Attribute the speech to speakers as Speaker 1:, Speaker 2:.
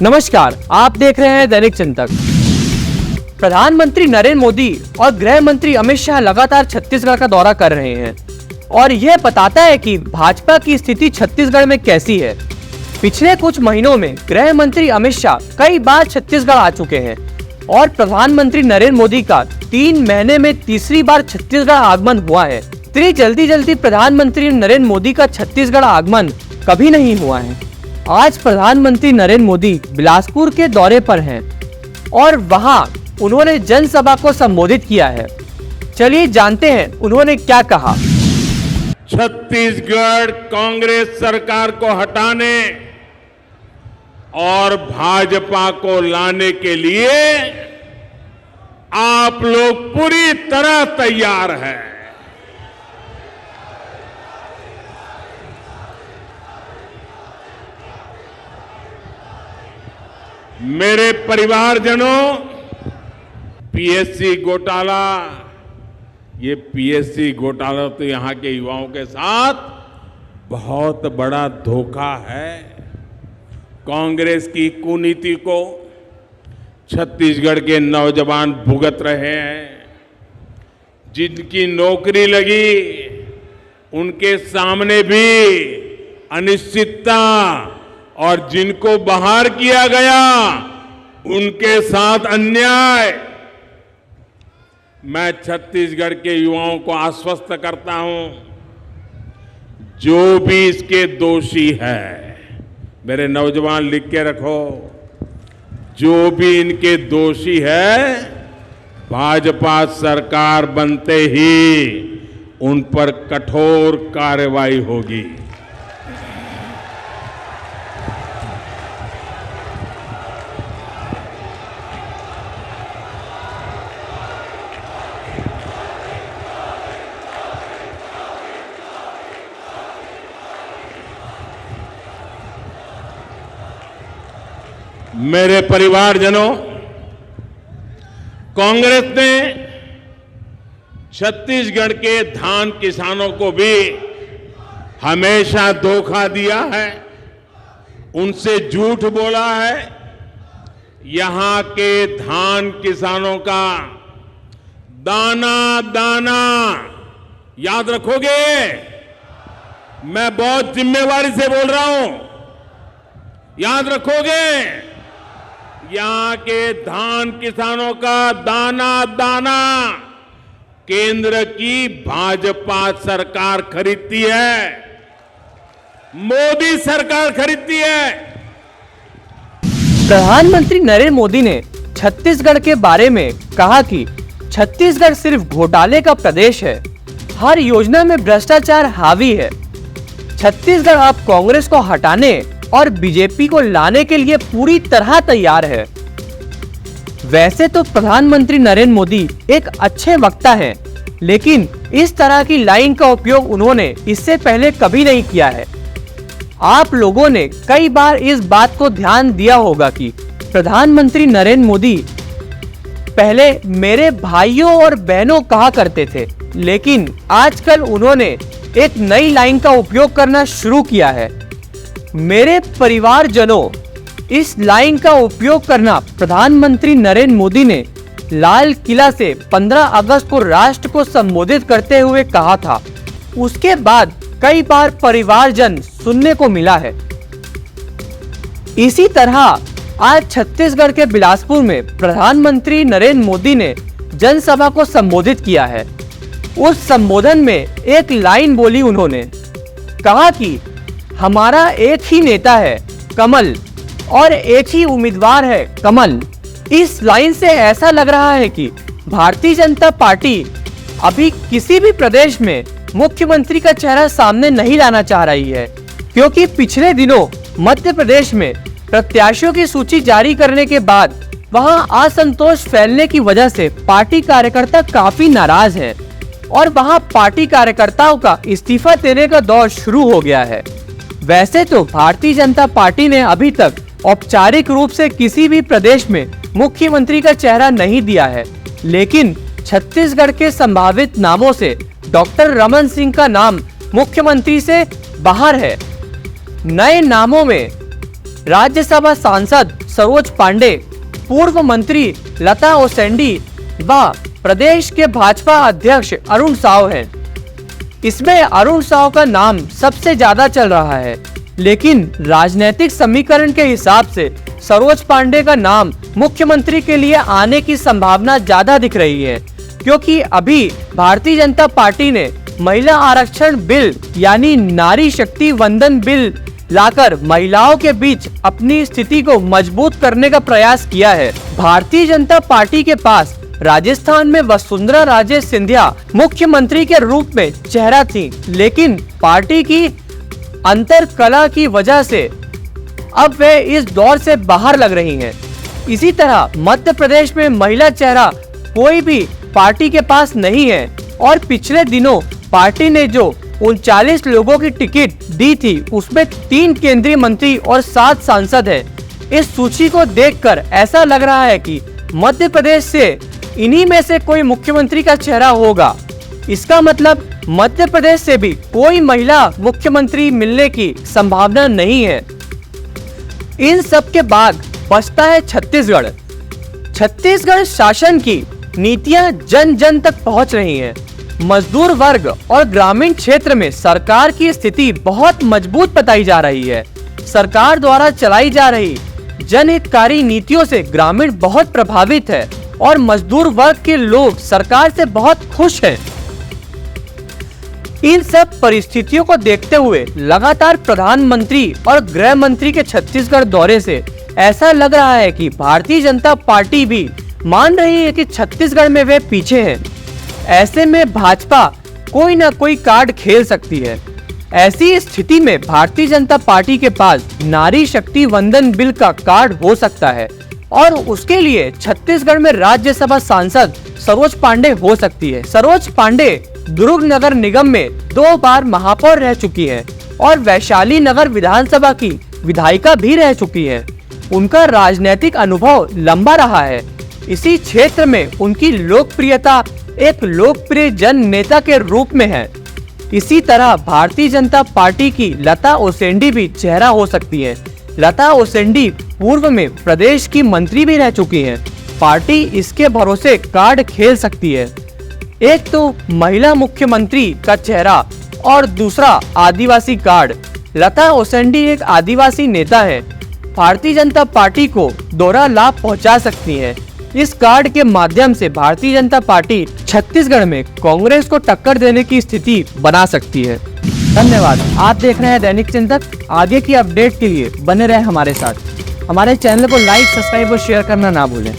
Speaker 1: नमस्कार, आप देख रहे हैं दैनिक चिंतक। प्रधानमंत्री नरेंद्र मोदी और गृह मंत्री अमित शाह लगातार छत्तीसगढ़ का दौरा कर रहे हैं और यह बताता है कि भाजपा की स्थिति छत्तीसगढ़ में कैसी है। पिछले कुछ महीनों में गृह मंत्री अमित शाह कई बार छत्तीसगढ़ आ चुके हैं और प्रधानमंत्री नरेंद्र मोदी का 3 महीने में तीसरी बार छत्तीसगढ़ आगमन हुआ है। इतनी जल्दी प्रधानमंत्री नरेंद्र मोदी का छत्तीसगढ़ आगमन कभी नहीं हुआ है। आज प्रधानमंत्री नरेंद्र मोदी बिलासपुर के दौरे पर हैं और वहां उन्होंने जनसभा को संबोधित किया है। चलिए जानते हैं उन्होंने क्या कहा।
Speaker 2: छत्तीसगढ़ कांग्रेस सरकार को हटाने और भाजपा को लाने के लिए आप लोग पूरी तरह तैयार हैं। मेरे परिवारजनों, पीएससी घोटाला, ये पीएससी घोटाला तो यहां के युवाओं के साथ बहुत बड़ा धोखा है। कांग्रेस की कुनीति को छत्तीसगढ़ के नौजवान भुगत रहे हैं। जिनकी नौकरी लगी उनके सामने भी अनिश्चितता और जिनको बाहर किया गया उनके साथ अन्याय। मैं छत्तीसगढ़ के युवाओं को आश्वस्त करता हूं, जो भी इसके दोषी है, मेरे नौजवान लिख के रखो, जो भी इनके दोषी है, भाजपा सरकार बनते ही उन पर कठोर कार्रवाई होगी। मेरे परिवारजनों, कांग्रेस ने छत्तीसगढ़ के धान किसानों को भी हमेशा धोखा दिया है, उनसे झूठ बोला है। यहां के धान किसानों का दाना दाना याद रखोगे? मैं बहुत जिम्मेवारी से बोल रहा हूं, याद रखोगे? यहां के धान किसानों का दाना दाना केंद्र की भाजपा सरकार खरीदती है, मोदी सरकार खरीदती है।
Speaker 1: प्रधानमंत्री नरेंद्र मोदी ने छत्तीसगढ़ के बारे में कहा कि छत्तीसगढ़ सिर्फ घोटाले का प्रदेश है, हर योजना में भ्रष्टाचार हावी है। छत्तीसगढ़ अब कांग्रेस को हटाने और बीजेपी को लाने के लिए पूरी तरह तैयार है। वैसे तो प्रधानमंत्री नरेंद्र मोदी एक अच्छे वक्ता हैं, लेकिन इस तरह की लाइन का उपयोग उन्होंने इससे पहले कभी नहीं किया है। आप लोगों ने कई बार इस बात को ध्यान दिया होगा कि प्रधानमंत्री नरेंद्र मोदी पहले मेरे भाइयों और बहनों कहा करते थे, लेकिन आजकल उन्होंने एक नई लाइन का उपयोग करना शुरू किया है। मेरे परिवारजनों, इस लाइन का उपयोग करना प्रधानमंत्री नरेंद्र मोदी ने लाल किला से 15 अगस्त को राष्ट्र को संबोधित करते हुए कहा था। उसके बाद कई बार परिवारजन सुनने को मिला है। इसी तरह आज छत्तीसगढ़ के बिलासपुर में प्रधानमंत्री नरेंद्र मोदी ने जनसभा को संबोधित किया है। उस संबोधन में एक लाइन बोली उन्होंने, कहा कि हमारा एक ही नेता है कमल और एक ही उम्मीदवार है कमल। इस लाइन से ऐसा लग रहा है कि भारतीय जनता पार्टी अभी किसी भी प्रदेश में मुख्यमंत्री का चेहरा सामने नहीं लाना चाह रही है, क्योंकि पिछले दिनों मध्य प्रदेश में प्रत्याशियों की सूची जारी करने के बाद वहां असंतोष फैलने की वजह से पार्टी कार्यकर्ता काफी नाराज हैं और वहां पार्टी कार्यकर्ताओं का इस्तीफा देने का दौर शुरू हो गया है। वैसे तो भारतीय जनता पार्टी ने अभी तक औपचारिक रूप से किसी भी प्रदेश में मुख्यमंत्री का चेहरा नहीं दिया है, लेकिन छत्तीसगढ़ के संभावित नामों से डॉक्टर रमन सिंह का नाम मुख्यमंत्री से बाहर है। नए नामों में राज्यसभा सांसद सरोज पांडे, पूर्व मंत्री लता ओसेंडी व प्रदेश के भाजपा अध्यक्ष अरुण साव हैं। इसमें अरुण साव का नाम सबसे ज्यादा चल रहा है, लेकिन राजनीतिक समीकरण के हिसाब से सरोज पांडे का नाम मुख्यमंत्री के लिए आने की संभावना ज्यादा दिख रही है, क्योंकि अभी भारतीय जनता पार्टी ने महिला आरक्षण बिल यानी नारी शक्ति वंदन बिल लाकर महिलाओं के बीच अपनी स्थिति को मजबूत करने का प्रयास किया है। भारतीय जनता पार्टी के पास राजस्थान में वसुंधरा राजे सिंधिया मुख्यमंत्री के रूप में चेहरा थी, लेकिन पार्टी की अंतर कला की वजह से अब वे इस दौर से बाहर लग रही हैं। इसी तरह मध्य प्रदेश में महिला चेहरा कोई भी पार्टी के पास नहीं है और पिछले दिनों पार्टी ने जो 39 लोगों की टिकट दी थी उसमें 3 केंद्रीय मंत्री और 7 सांसद हैं। इस सूची को देखकर ऐसा लग रहा है कि मध्य प्रदेश से इन्हीं में से कोई मुख्यमंत्री का चेहरा होगा। इसका मतलब मध्य प्रदेश से भी कोई महिला मुख्यमंत्री मिलने की संभावना नहीं है। इन सब के बाद बचता है छत्तीसगढ़। छत्तीसगढ़ शासन की नीतियां जन जन तक पहुंच रही हैं। मजदूर वर्ग और ग्रामीण क्षेत्र में सरकार की स्थिति बहुत मजबूत बताई जा रही है। सरकार द्वारा चलाई जा रही जनहितकारी नीतियों से ग्रामीण बहुत प्रभावित है और मजदूर वर्ग के लोग सरकार से बहुत खुश हैं। इन सब परिस्थितियों को देखते हुए लगातार प्रधानमंत्री और गृह मंत्री के छत्तीसगढ़ दौरे से ऐसा लग रहा है कि भारतीय जनता पार्टी भी मान रही है कि छत्तीसगढ़ में वे पीछे हैं। ऐसे में भाजपा कोई ना कोई कार्ड खेल सकती है। ऐसी स्थिति में भारतीय जनता पार्टी के पास नारी शक्ति वंदन बिल का कार्ड हो सकता है और उसके लिए छत्तीसगढ़ में राज्यसभा सांसद सरोज पांडे हो सकती है। सरोज पांडे दुर्ग नगर निगम में 2 बार महापौर रह चुकी है और वैशाली नगर विधानसभा की विधायिका भी रह चुकी है। उनका राजनीतिक अनुभव लंबा रहा है। इसी क्षेत्र में उनकी लोकप्रियता एक लोकप्रिय जन नेता के रूप में है। इसी तरह भारतीय जनता पार्टी की लता ओसेंडी भी चेहरा हो सकती है। लता ओसेंडी पूर्व में प्रदेश की मंत्री भी रह चुकी हैं। पार्टी इसके भरोसे कार्ड खेल सकती है। एक तो महिला मुख्यमंत्री का चेहरा और दूसरा आदिवासी कार्ड। लता ओसेंडी एक आदिवासी नेता है। भारतीय जनता पार्टी को दोहरा लाभ पहुंचा सकती है। इस कार्ड के माध्यम से भारतीय जनता पार्टी छत्तीसगढ़ में कांग्रेस को टक्कर देने की स्थिति बना सकती है। धन्यवाद। आप देख रहे हैं दैनिक चिंतक। आगे की अपडेट के लिए बने रहे हमारे साथ। हमारे चैनल को लाइक, सब्सक्राइब और शेयर करना ना भूलें।